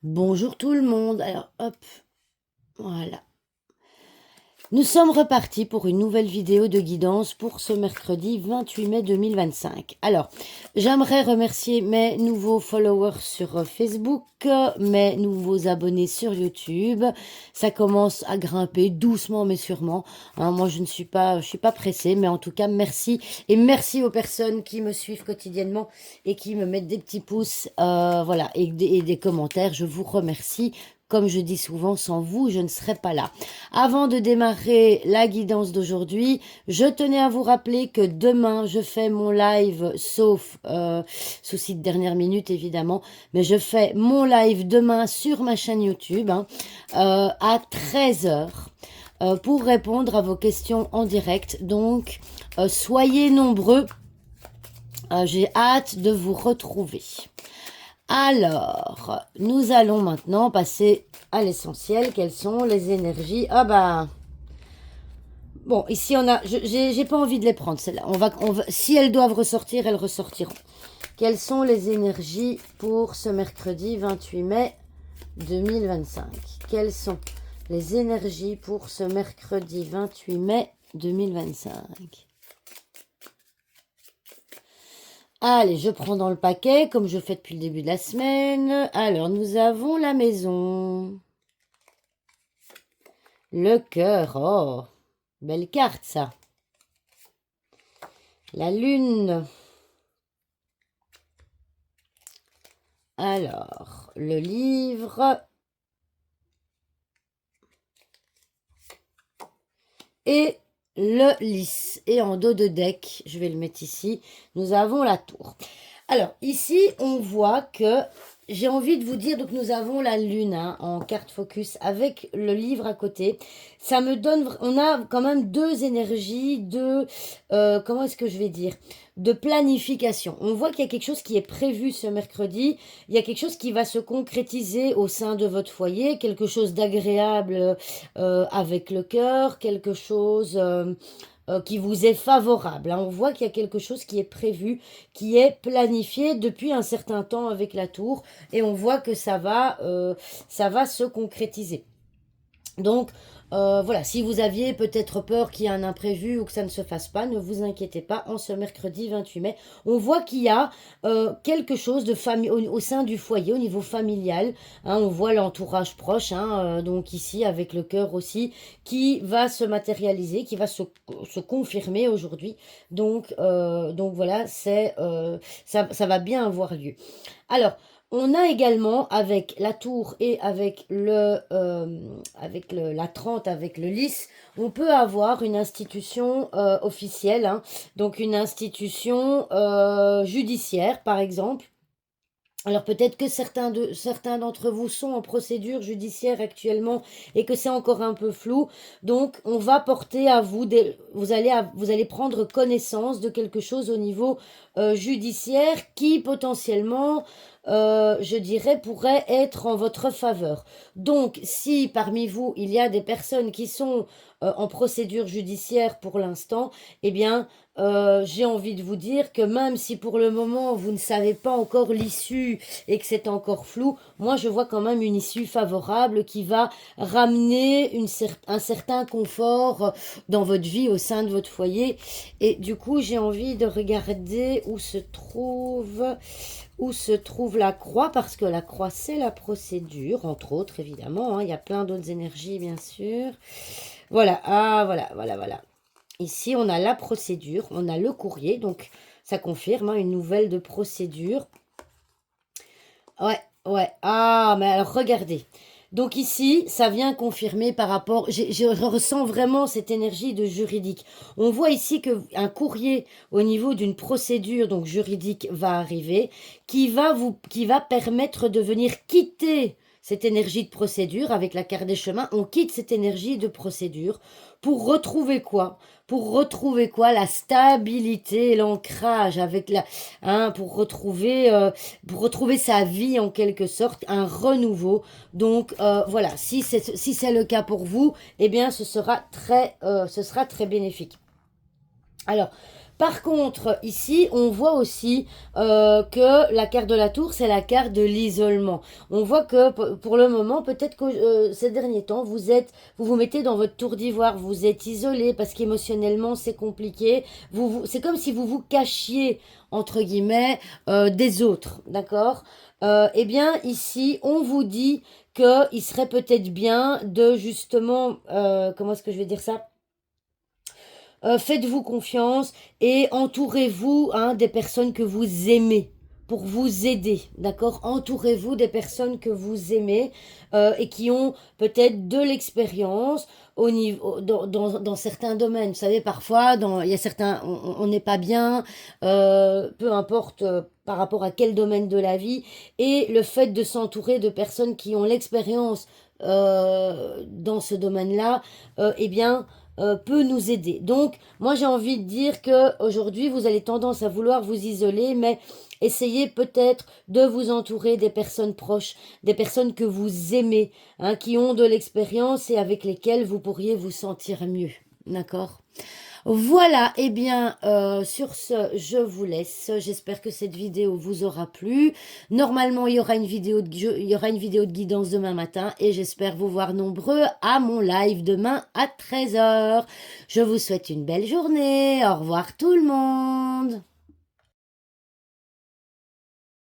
Bonjour tout le monde. Alors hop, voilà. Nous sommes repartis pour une nouvelle vidéo de guidance pour ce mercredi 28 mai 2025. Alors, j'aimerais remercier mes nouveaux followers sur Facebook, mes nouveaux abonnés sur YouTube. Ça commence à grimper doucement mais sûrement, hein. Moi, je suis pas pressée, mais en tout cas, merci. Et merci aux personnes qui me suivent quotidiennement et qui me mettent des petits pouces, voilà, et des commentaires. Je vous remercie. Comme je dis souvent, sans vous, je ne serais pas là. Avant de démarrer la guidance d'aujourd'hui, je tenais à vous rappeler que demain, je fais mon live, sauf souci de dernière minute évidemment, mais je fais mon live demain sur ma chaîne YouTube, hein, à 13 heures. Pour répondre à vos questions en direct. Donc, soyez nombreux. J'ai hâte de vous retrouver. Alors, nous allons maintenant passer à l'essentiel. Quelles sont les énergies? Ah bah... Bon, ici on a... J'ai pas envie de les prendre, celles-là. Si elles doivent ressortir, elles ressortiront. Quelles sont les énergies pour ce mercredi 28 mai 2025? Quelles sont les énergies pour ce mercredi 28 mai 2025? Allez, je prends dans le paquet, comme je fais depuis le début de la semaine. Alors, nous avons la maison. Le cœur, oh, belle carte ça. La lune. Alors, le livre. Et le lys. Et en dos de deck, je vais le mettre ici, nous avons la tour. Alors, ici, on voit que j'ai envie de vous dire, donc nous avons la lune, hein, en carte focus avec le livre à côté. Ça me donne, on a quand même deux énergies de, comment est-ce que je vais dire, de planification. On voit qu'il y a quelque chose qui est prévu ce mercredi. Il y a quelque chose qui va se concrétiser au sein de votre foyer, quelque chose d'agréable avec le cœur, quelque chose qui vous est favorable, hein. On voit qu'il y a quelque chose qui est prévu, qui est planifié depuis un certain temps avec la tour, et on voit que ça va se concrétiser. Donc, voilà, si vous aviez peut-être peur qu'il y ait un imprévu ou que ça ne se fasse pas, ne vous inquiétez pas, en ce mercredi 28 mai, on voit qu'il y a quelque chose de famille au sein du foyer, au niveau familial, hein. On voit l'entourage proche, hein, donc ici avec le cœur aussi, qui va se matérialiser, qui va se confirmer aujourd'hui. Donc voilà, ça va bien avoir lieu. Alors, on a également avec la tour et avec la 30, avec le lys, on peut avoir une institution officielle, hein, donc une institution judiciaire par exemple. Alors peut-être que certains d'entre vous sont en procédure judiciaire actuellement et que c'est encore un peu flou. Donc on va porter à vous, vous allez prendre connaissance de quelque chose au niveau judiciaire qui potentiellement, je dirais, pourrait être en votre faveur. Donc si parmi vous il y a des personnes qui sont en procédure judiciaire pour l'instant, eh bien j'ai envie de vous dire que même si pour le moment vous ne savez pas encore l'issue et que c'est encore flou, moi je vois quand même une issue favorable qui va ramener un certain confort dans votre vie, au sein de votre foyer. Et du coup j'ai envie de regarder où se trouve la croix, parce que la croix c'est la procédure, entre autres évidemment, hein. Il y a plein d'autres énergies bien sûr. Voilà, ah voilà, voilà, voilà. Ici, on a la procédure, on a le courrier, donc ça confirme, hein, une nouvelle de procédure. Ouais, ouais. Ah, mais alors regardez. Donc ici, ça vient confirmer par rapport... Je ressens vraiment cette énergie de juridique. On voit ici qu'un courrier au niveau d'une procédure donc juridique va arriver, qui va permettre de venir quitter cette énergie de procédure avec la carte des chemins. On quitte cette énergie de procédure pour retrouver quoi? Pour retrouver quoi? La stabilité, l'ancrage avec hein, pour retrouver sa vie en quelque sorte, un renouveau. Donc voilà, si c'est le cas pour vous, eh bien ce sera très bénéfique. Alors, Par contre, ici, on voit aussi que la carte de la tour, c'est la carte de l'isolement. On voit que pour le moment, peut-être que ces derniers temps, vous vous mettez dans votre tour d'ivoire, vous êtes isolé parce qu'émotionnellement, c'est compliqué. C'est comme si vous vous cachiez, entre guillemets, des autres, d'accord? Eh bien, ici, on vous dit qu'il serait peut-être bien de justement, comment est-ce que je vais dire ça? Faites-vous confiance et entourez-vous des personnes que vous aimez pour vous aider, d'accord? Entourez-vous des personnes que vous aimez et qui ont peut-être de l'expérience au niveau dans certains domaines. Vous savez, parfois, il y a certains, on n'est pas bien, peu importe par rapport à quel domaine de la vie, et le fait de s'entourer de personnes qui ont l'expérience dans ce domaine-là, eh bien, peut nous aider. Donc, moi, j'ai envie de dire que aujourd'hui, vous avez tendance à vouloir vous isoler, mais essayez peut-être de vous entourer des personnes proches, des personnes que vous aimez, qui ont de l'expérience et avec lesquelles vous pourriez vous sentir mieux. D'accord? Voilà, eh bien, sur ce, je vous laisse. J'espère que cette vidéo vous aura plu. Normalement, il y aura une vidéo de guidance demain matin et j'espère vous voir nombreux à mon live demain à 13 h. Je vous souhaite une belle journée. Au revoir tout le monde.